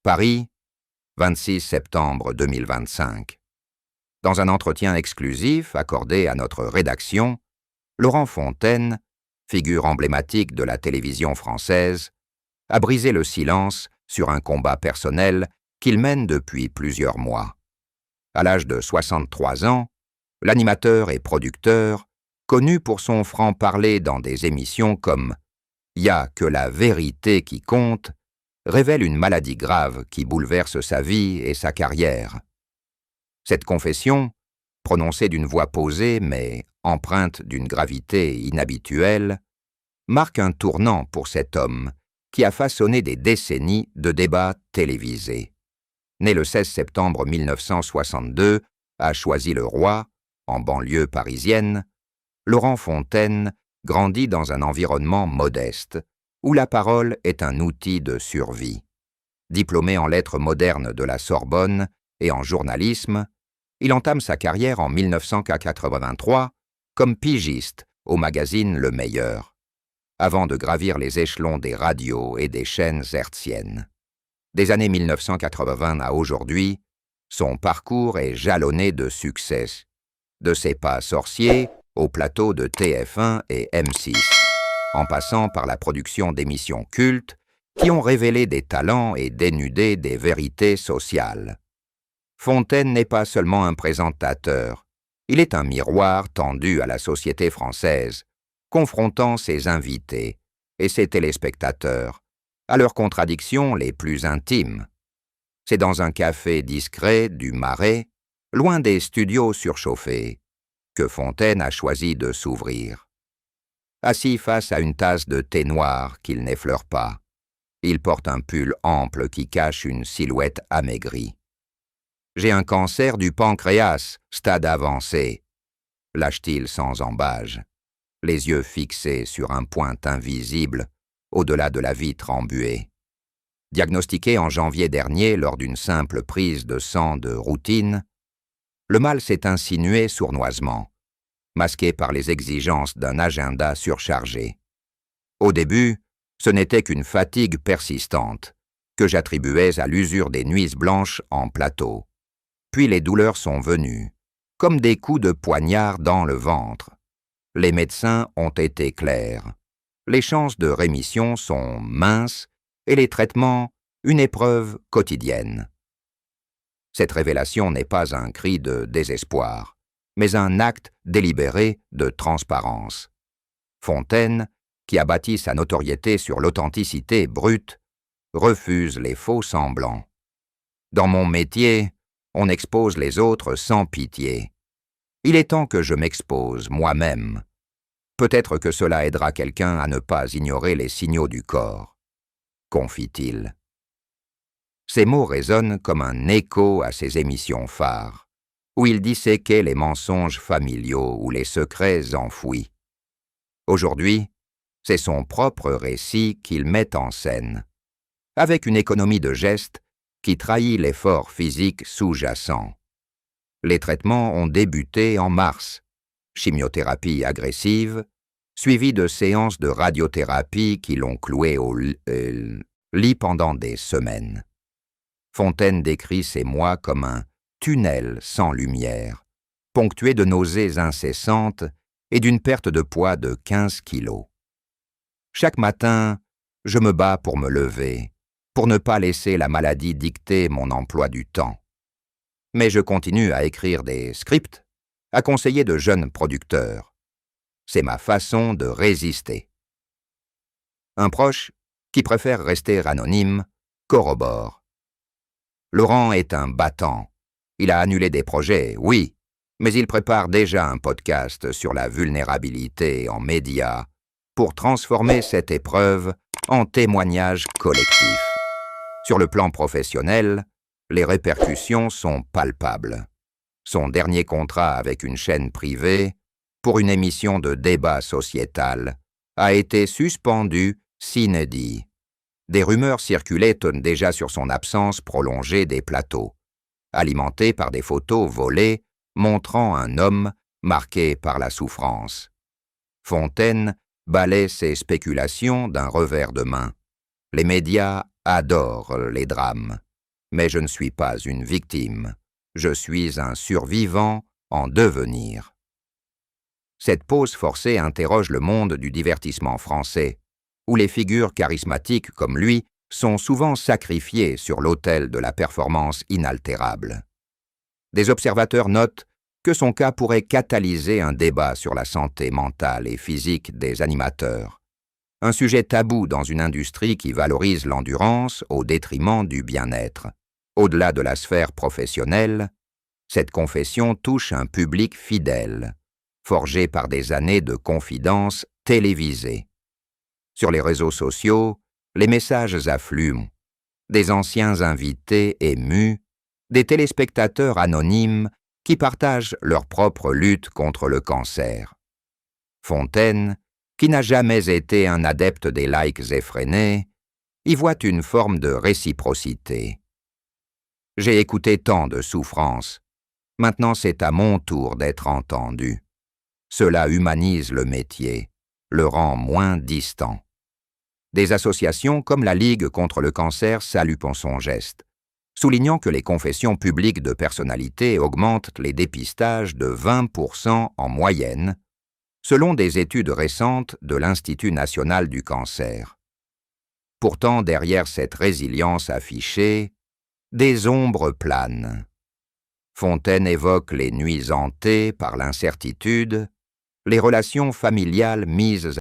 Paris, 26 septembre 2025. Dans un entretien exclusif accordé à notre rédaction, Laurent Fontaine, figure emblématique de la télévision française, a brisé le silence sur un combat personnel qu'il mène depuis plusieurs mois. À l'âge de 63 ans, l'animateur et producteur, connu pour son franc-parler dans des émissions comme « Y a que la vérité qui compte », révèle une maladie grave qui bouleverse sa vie et sa carrière. Cette confession, prononcée d'une voix posée mais empreinte d'une gravité inhabituelle, marque un tournant pour cet homme qui a façonné des décennies de débats télévisés. Né le 16 septembre 1962 à Choisy-le-Roi, en banlieue parisienne, Laurent Fontaine grandit dans un environnement modeste, où la parole est un outil de survie. Diplômé en lettres modernes de la Sorbonne et en journalisme, il entame sa carrière en 1983 comme pigiste au magazine Le Meilleur, avant de gravir les échelons des radios et des chaînes hertziennes. Des années 1980 à aujourd'hui, son parcours est jalonné de succès, de ses pas sorciers au plateau de TF1 et M6, en passant par la production d'émissions cultes qui ont révélé des talents et dénudé des vérités sociales. Fontaine n'est pas seulement un présentateur, il est un miroir tendu à la société française, confrontant ses invités et ses téléspectateurs à leurs contradictions les plus intimes. C'est dans un café discret du Marais, loin des studios surchauffés, que Fontaine a choisi de s'ouvrir. Assis face à une tasse de thé noir qu'il n'effleure pas, il porte un pull ample qui cache une silhouette amaigrie. « J'ai un cancer du pancréas, stade avancé », lâche-t-il sans embâge, les yeux fixés sur un point invisible au-delà de la vitre embuée. Diagnostiqué en janvier dernier lors d'une simple prise de sang de routine, le mal s'est insinué sournoisement, masqué par les exigences d'un agenda surchargé. Au début, ce n'était qu'une fatigue persistante, que j'attribuais à l'usure des nuits blanches en plateau. Puis les douleurs sont venues, comme des coups de poignard dans le ventre. Les médecins ont été clairs. Les chances de rémission sont minces et les traitements une épreuve quotidienne. Cette révélation n'est pas un cri de désespoir, mais un acte délibéré de transparence. Fontaine, qui a bâti sa notoriété sur l'authenticité brute, refuse les faux semblants. Dans mon métier, on expose les autres sans pitié. Il est temps que je m'expose moi-même. Peut-être que cela aidera quelqu'un à ne pas ignorer les signaux du corps, confie-t-il. Ces mots résonnent comme un écho à ses émissions phares, où il disséquait les mensonges familiaux ou les secrets enfouis. Aujourd'hui, c'est son propre récit qu'il met en scène, avec une économie de gestes qui trahit l'effort physique sous-jacent. Les traitements ont débuté en mars, chimiothérapie agressive, suivie de séances de radiothérapie qui l'ont cloué au lit pendant des semaines. Fontaine décrit ces mois comme un tunnel sans lumière, ponctué de nausées incessantes et d'une perte de poids de 15 kilos. Chaque matin, je me bats pour me lever, pour ne pas laisser la maladie dicter mon emploi du temps. Mais je continue à écrire des scripts, à conseiller de jeunes producteurs. C'est ma façon de résister. Un proche, qui préfère rester anonyme, corrobore. Laurent est un battant. Il a annulé des projets, oui, mais il prépare déjà un podcast sur la vulnérabilité en médias pour transformer cette épreuve en témoignage collectif. Sur le plan professionnel, les répercussions sont palpables. Son dernier contrat avec une chaîne privée, pour une émission de débat sociétal, a été suspendu sine die. Des rumeurs circulaient déjà sur son absence prolongée des plateaux, alimentées par des photos volées montrant un homme marqué par la souffrance. Fontaine balaie ces spéculations d'un revers de main. Les médias adorent les drames. Mais je ne suis pas une victime. Je suis un survivant en devenir. Cette pause forcée interroge le monde du divertissement français, où les figures charismatiques comme lui sont souvent sacrifiées sur l'autel de la performance inaltérable. Des observateurs notent que son cas pourrait catalyser un débat sur la santé mentale et physique des animateurs, un sujet tabou dans une industrie qui valorise l'endurance au détriment du bien-être. Au-delà de la sphère professionnelle, cette confession touche un public fidèle, forgé par des années de confidences télévisées. Sur les réseaux sociaux, les messages affluent, des anciens invités émus, des téléspectateurs anonymes qui partagent leur propre lutte contre le cancer. Fontaine, qui n'a jamais été un adepte des likes effrénés, y voit une forme de réciprocité. J'ai écouté tant de souffrances, maintenant c'est à mon tour d'être entendu. Cela humanise le métier, le rend moins distant. Des associations comme la Ligue contre le cancer saluent son geste, soulignant que les confessions publiques de personnalités augmentent les dépistages de 20% en moyenne, selon des études récentes de l'Institut national du cancer. Pourtant, derrière cette résilience affichée, des ombres planent. Fontaine évoque les nuits hantées par l'incertitude, les relations familiales mises